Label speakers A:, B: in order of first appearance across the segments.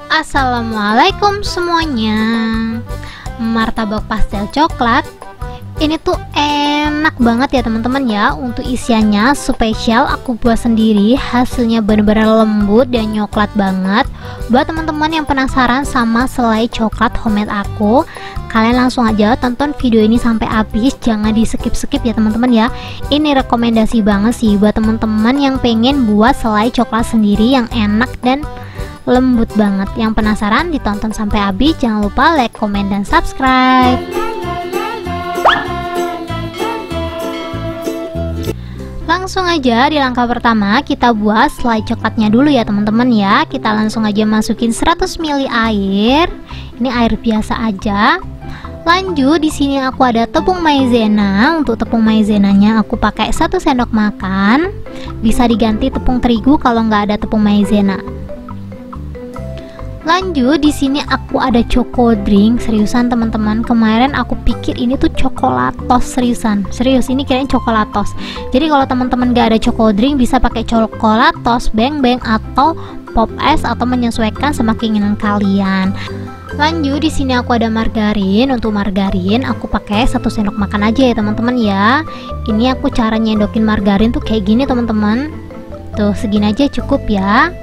A: Assalamualaikum semuanya. Martabak pastel coklat ini tuh enak banget ya teman-teman ya. Untuk isiannya spesial aku buat sendiri, hasilnya bener-bener lembut dan coklat banget. Buat teman-teman yang penasaran sama selai coklat homemade aku, kalian langsung aja tonton video ini sampai habis, jangan di skip-skip ya teman-teman ya. Ini rekomendasi banget sih buat teman-teman yang pengen buat selai coklat sendiri yang enak dan lembut banget. Yang penasaran ditonton sampai habis, jangan lupa like, komen, dan subscribe. Langsung aja di langkah pertama kita buat selai coklatnya dulu ya teman-teman ya. Kita langsung aja masukin 100 ml air. Ini air biasa aja. Lanjut di sini aku ada tepung maizena. Untuk tepung maizenanya aku pakai 1 sendok makan. Bisa diganti tepung terigu kalau nggak ada tepung maizena. Lanjut di sini aku ada choco drink. Seriusan teman-teman, kemarin aku pikir ini tuh coklatos, serius ini kirain coklatos. Jadi kalau teman-teman gak ada choco drink, bisa pakai coklatos, beng-beng, atau pop es, atau menyesuaikan sama keinginan kalian. Lanjut di sini aku ada margarin. Untuk margarin aku pakai 1 sendok makan aja ya teman-teman ya. Ini aku cara nyendokin margarin tuh kayak gini teman-teman. Tuh segini aja cukup ya.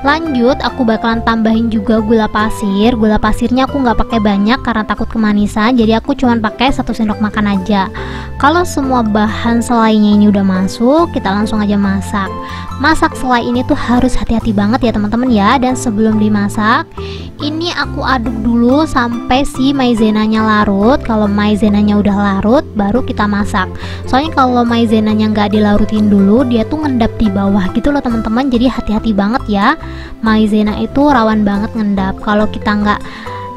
A: Lanjut aku bakalan tambahin juga gula pasir. Gula pasirnya aku nggak pakai banyak karena takut kemanisan, jadi aku cuman pakai 1 sendok makan aja. Kalau semua bahan selainya ini udah masuk, kita langsung aja masak. Masak selai ini tuh harus hati-hati banget ya teman-teman ya. Dan sebelum dimasak, ini aku aduk dulu sampai si maizenanya larut. Kalau maizenanya udah larut, baru kita masak. Soalnya kalau maizenanya nggak dilarutin dulu, dia tuh ngendap di bawah gitu loh teman-teman. Jadi hati-hati banget ya. Maizena itu rawan banget ngendap. Kalau kita nggak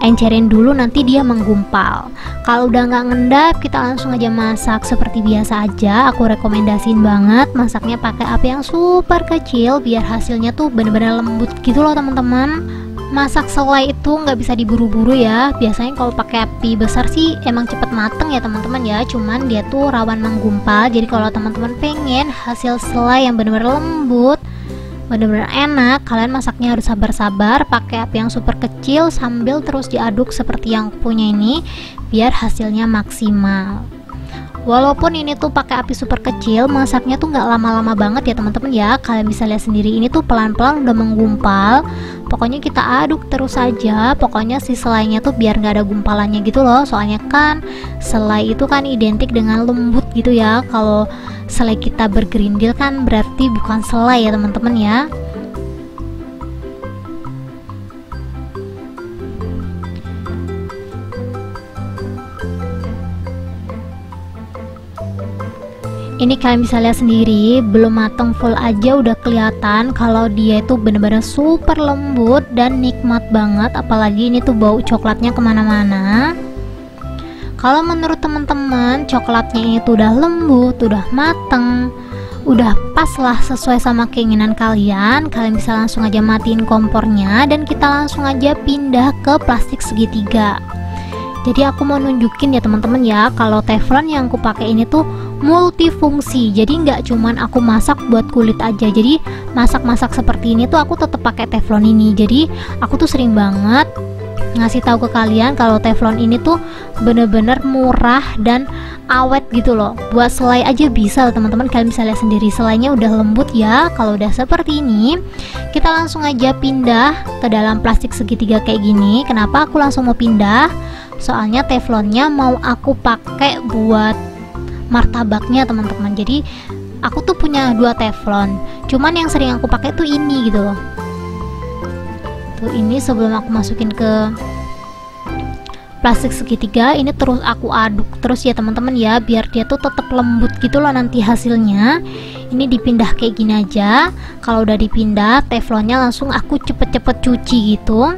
A: encerin dulu, nanti dia menggumpal. Kalau udah nggak ngendap, kita langsung aja masak seperti biasa aja. Aku rekomendasiin banget masaknya pakai api yang super kecil biar hasilnya tuh bener-bener lembut gitu loh teman-teman. Masak selai itu nggak bisa diburu-buru ya. Biasanya kalau pakai api besar sih emang cepet mateng ya teman-teman ya. Cuman dia tuh rawan menggumpal. Jadi kalau teman-teman pengen hasil selai yang bener-bener lembut, bener-bener enak, kalian masaknya harus sabar-sabar, pakai api yang super kecil sambil terus diaduk seperti yang aku punya ini biar hasilnya maksimal. Walaupun ini tuh pakai api super kecil, masaknya tuh nggak lama-lama banget ya teman-teman ya. Kalian bisa lihat sendiri, ini tuh pelan-pelan udah menggumpal. Pokoknya kita aduk terus aja. Pokoknya si selainya tuh biar nggak ada gumpalannya gitu loh. Soalnya kan selai itu kan identik dengan lembut gitu ya. Kalau selai kita bergerindil kan berarti bukan selai ya teman-teman ya. Ini kalian bisa lihat sendiri, belum mateng full aja udah kelihatan kalau dia itu bener-bener super lembut dan nikmat banget. Apalagi ini tuh bau coklatnya kemana-mana. Kalau menurut teman-teman coklatnya ini tuh udah lembut, udah mateng, udah pas lah sesuai sama keinginan kalian, kalian bisa langsung aja matiin kompornya dan kita langsung aja pindah ke plastik segitiga. Jadi aku mau nunjukin ya teman-teman ya, kalau teflon yang aku pakai ini tuh multifungsi. Jadi nggak cuman aku masak buat kulit aja. Jadi masak-masak seperti ini tuh aku tetap pakai teflon ini. Jadi aku tuh sering banget ngasih tahu ke kalian kalau teflon ini tuh bener-bener murah dan awet gitu loh. Buat selai aja bisa teman-teman, kalian bisa lihat sendiri selainya udah lembut ya. Kalau udah seperti ini, kita langsung aja pindah ke dalam plastik segitiga kayak gini. Kenapa aku langsung mau pindah? Soalnya teflonnya mau aku pakai buat martabaknya teman-teman. Jadi aku tuh punya 2 teflon, cuman yang sering aku pakai tuh ini gitu loh. Tuh ini sebelum aku masukin ke plastik segitiga, ini terus aku aduk terus ya teman-teman ya, biar dia tuh tetap lembut gitu loh nanti hasilnya. Ini dipindah kayak gini aja. Kalau udah dipindah, teflonnya langsung aku cepet-cepet cuci gitu.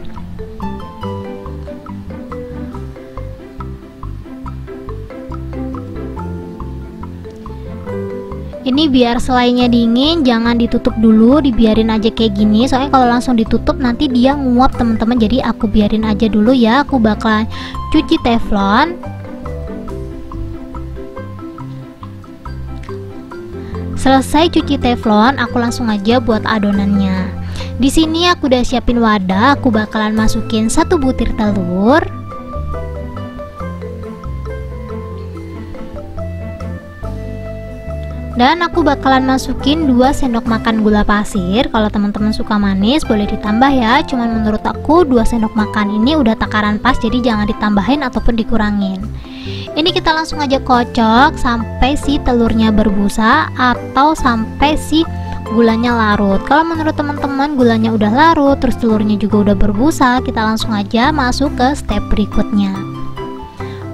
A: Ini biar selainya dingin, jangan ditutup dulu, dibiarin aja kayak gini. Soalnya kalau langsung ditutup nanti dia nguap teman-teman. Jadi aku biarin aja dulu ya. Aku bakalan cuci teflon. Selesai cuci teflon, aku langsung aja buat adonannya. Di sini aku udah siapin wadah, aku bakalan masukin 1 butir telur. Dan aku bakalan masukin 2 sendok makan gula pasir. Kalau teman-teman suka manis boleh ditambah ya. Cuman menurut aku 2 sendok makan ini udah takaran pas, jadi jangan ditambahin ataupun dikurangin. Ini kita langsung aja kocok sampai si telurnya berbusa atau sampai si gulanya larut. Kalau menurut teman-teman gulanya udah larut, terus telurnya juga udah berbusa, kita langsung aja masuk ke step berikutnya.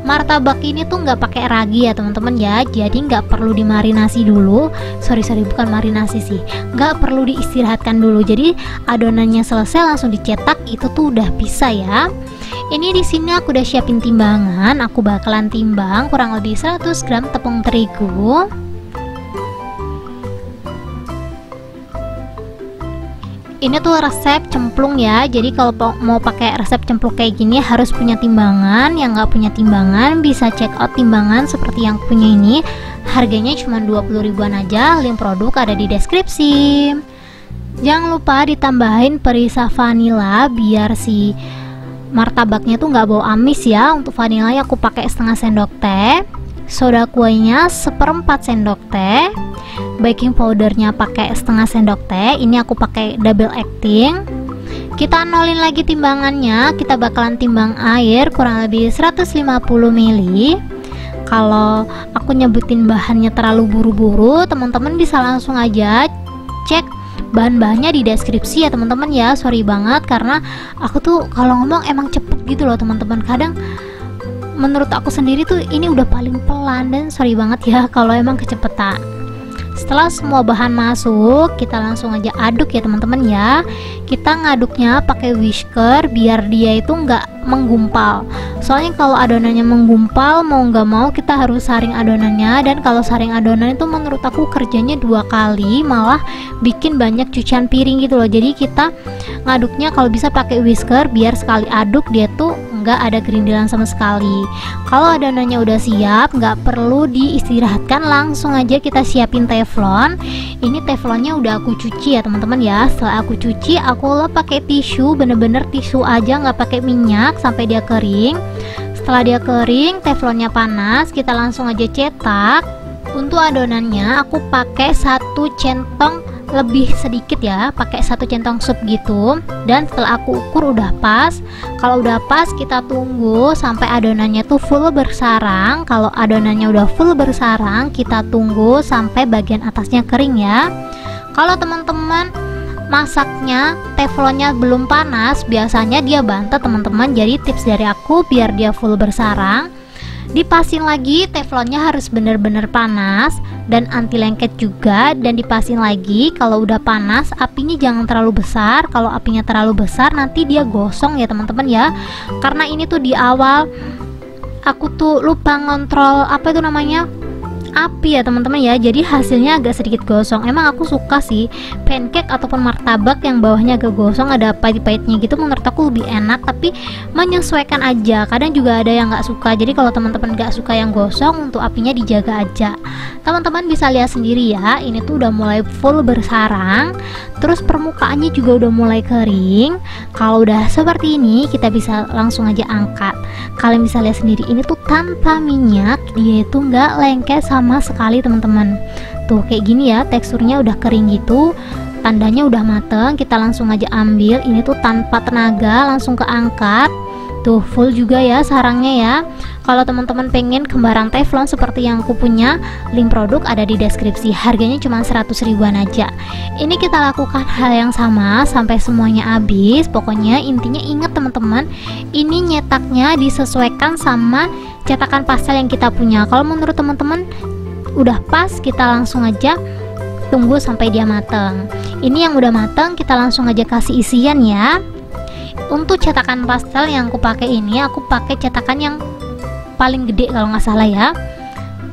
A: Martabak ini tuh nggak pakai ragi ya teman-teman ya, jadi nggak perlu dimarinasi dulu. Sorry bukan marinasi sih, nggak perlu diistirahatkan dulu. Jadi adonannya selesai langsung dicetak, itu tuh udah bisa ya. Ini di sini aku udah siapin timbangan, aku bakalan timbang kurang lebih 100 gram tepung terigu. Ini tuh resep cemplung ya, jadi kalau mau pakai resep cemplung kayak gini harus punya timbangan. Yang nggak punya timbangan bisa check out timbangan seperti yang punya ini. Harganya cuma 20 ribuan aja, link produk ada di deskripsi. Jangan lupa ditambahin perisa vanila biar si martabaknya tuh nggak bau amis ya. Untuk vanila aku pakai setengah sendok teh, soda kuenya 1/4 sendok teh, baking powdernya pakai setengah sendok teh. Ini aku pakai double acting. Kita nolin lagi timbangannya, kita bakalan timbang air kurang lebih 150 ml. Kalau aku nyebutin bahannya terlalu buru-buru, teman-teman bisa langsung aja cek bahan-bahannya di deskripsi ya teman-teman ya. Sorry banget karena aku tuh kalau ngomong emang cepet gitu loh teman-teman. Kadang menurut aku sendiri tuh ini udah paling pelan, dan sorry banget ya kalau emang kecepetan. Setelah semua bahan masuk, kita langsung aja aduk ya teman-teman ya. Kita ngaduknya pakai whisker biar dia itu nggak menggumpal. Soalnya kalau adonannya menggumpal, mau nggak mau kita harus saring adonannya. Dan kalau saring adonan itu menurut aku kerjanya 2 kali, malah bikin banyak cucian piring gitu loh. Jadi kita ngaduknya kalau bisa pakai whisker biar sekali aduk dia tuh nggak ada gerindilan sama sekali. Kalau adonannya udah siap, nggak perlu diistirahatkan, langsung aja kita siapin teflon. Ini teflonnya udah aku cuci ya teman-teman ya. Setelah aku cuci, aku lap pakai tisu, bener-bener tisu aja, nggak pakai minyak sampai dia kering. Setelah dia kering, teflonnya panas, kita langsung aja cetak. Untuk adonannya aku pakai 1 centong lebih sedikit ya, pakai 1 centong sup gitu. Dan setelah aku ukur udah pas. Kalau udah pas kita tunggu sampai adonannya tuh full bersarang. Kalau adonannya udah full bersarang, kita tunggu sampai bagian atasnya kering ya. Kalau teman-teman masaknya teflonnya belum panas, biasanya dia bantet teman-teman. Jadi tips dari aku biar dia full bersarang, dipasin lagi, teflonnya harus bener-bener panas dan anti lengket juga. Dan dipasin lagi, kalau udah panas apinya jangan terlalu besar. Kalau apinya terlalu besar nanti dia gosong ya teman-teman ya. Karena ini tuh di awal aku tuh lupa ngontrol apa itu namanya, api ya teman-teman ya, jadi hasilnya agak sedikit gosong. Emang aku suka sih pancake ataupun martabak yang bawahnya agak gosong, ada pahit-pahitnya gitu, menurut aku lebih enak. Tapi menyesuaikan aja, kadang juga ada yang nggak suka. Jadi kalau teman-teman nggak suka yang gosong, untuk apinya dijaga aja. Teman-teman bisa lihat sendiri ya, ini tuh udah mulai full bersarang, terus permukaannya juga udah mulai kering. Kalau udah seperti ini, kita bisa langsung aja angkat. Kalian bisa lihat sendiri, ini tuh tanpa minyak, dia itu nggak lengket sama sekali teman-teman. Tuh kayak gini ya, teksturnya udah kering gitu, tandanya udah mateng. Kita langsung aja ambil, ini tuh tanpa tenaga, langsung keangkat. Tuh full juga ya sarangnya ya. Kalau teman-teman pengen kembaran teflon seperti yang aku punya, link produk ada di deskripsi. Harganya cuma 100 ribuan aja. Ini kita lakukan hal yang sama sampai semuanya habis. Pokoknya intinya ingat teman-teman, ini nyetaknya disesuaikan sama cetakan pastel yang kita punya. Kalau menurut teman-teman udah pas, kita langsung aja tunggu sampai dia matang. Ini yang udah matang, kita langsung aja kasih isian ya. Untuk cetakan pastel yang aku pakai ini, aku pakai cetakan yang paling gede kalau nggak salah ya.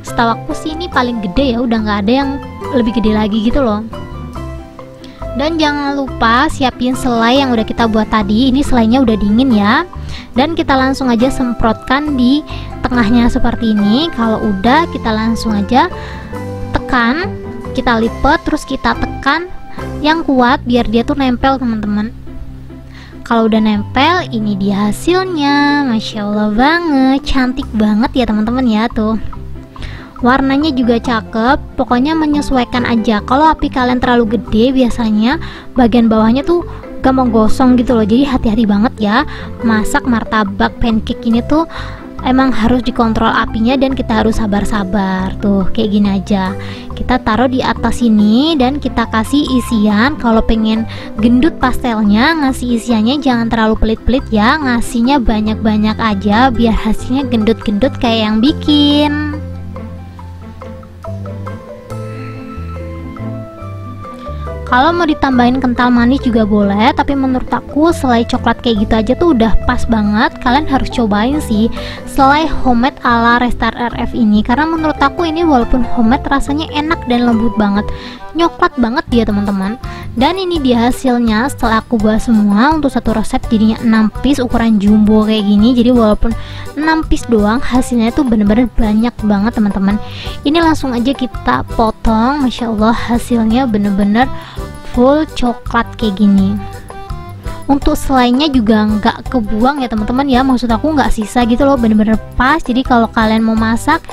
A: Setahu aku sih ini paling gede ya, udah nggak ada yang lebih gede lagi gitu loh. Dan jangan lupa siapin selai yang udah kita buat tadi. Ini selainya udah dingin ya. Dan kita langsung aja semprotkan di tengahnya seperti ini. Kalau udah, kita langsung aja tekan kita lipat, terus kita tekan yang kuat biar dia tuh nempel teman-teman. Kalau udah nempel, ini dia hasilnya. Masya Allah banget, cantik banget ya teman-teman ya tuh. Warnanya juga cakep, pokoknya menyesuaikan aja. Kalau api kalian terlalu gede, biasanya bagian bawahnya tuh gampang gosong gitu loh. Jadi hati-hati banget ya, masak martabak pancake ini tuh emang harus dikontrol apinya dan kita harus sabar-sabar. Tuh kayak gini aja, kita taruh di atas sini dan kita kasih isian. Kalau pengen gendut pastelnya, ngasih isiannya jangan terlalu pelit-pelit ya, ngasihnya banyak-banyak aja biar hasilnya gendut-gendut kayak yang bikin. Kalau mau ditambahin kental manis juga boleh, tapi menurut aku selai coklat kayak gitu aja tuh udah pas banget. Kalian harus cobain sih selai homemade ala Restart RF ini, karena menurut aku ini walaupun homemade rasanya enak dan lembut banget, nyoklat banget dia teman-teman. Dan ini dia hasilnya setelah aku buat semua. Untuk satu resep jadinya 6 piece ukuran jumbo kayak gini. Jadi walaupun 6 piece doang, hasilnya tuh bener-bener banyak banget teman-teman. Ini langsung aja kita potong. Masya Allah, hasilnya bener-bener full coklat kayak gini. Untuk selainya juga nggak kebuang ya teman-teman ya, maksud aku nggak sisa gitu loh, bener-bener pas. Jadi kalau kalian mau masak,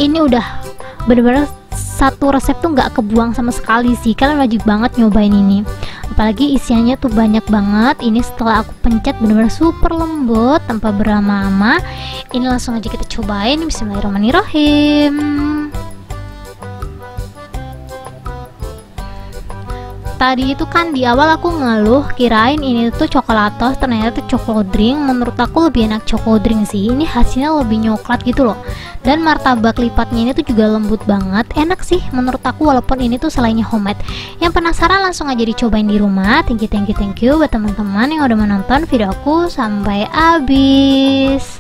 A: ini udah bener-bener satu resep tuh nggak kebuang sama sekali sih. Kalian wajib banget nyobain ini, apalagi isiannya tuh banyak banget. Ini setelah aku pencet bener-bener super lembut tanpa berlama-lama. Ini langsung aja kita cobain. Bismillahirrahmanirrahim. Tadi itu kan di awal aku ngeluh kirain ini tuh coklatos, ternyata tuh coklat drink. Menurut aku lebih enak coklat drink sih, ini hasilnya lebih nyoklat gitu loh. Dan martabak lipatnya ini tuh juga lembut banget, enak sih menurut aku walaupun ini tuh selainnya homemade. Yang penasaran langsung aja dicobain di rumah. Thank you buat teman-teman yang udah menonton video aku sampai habis.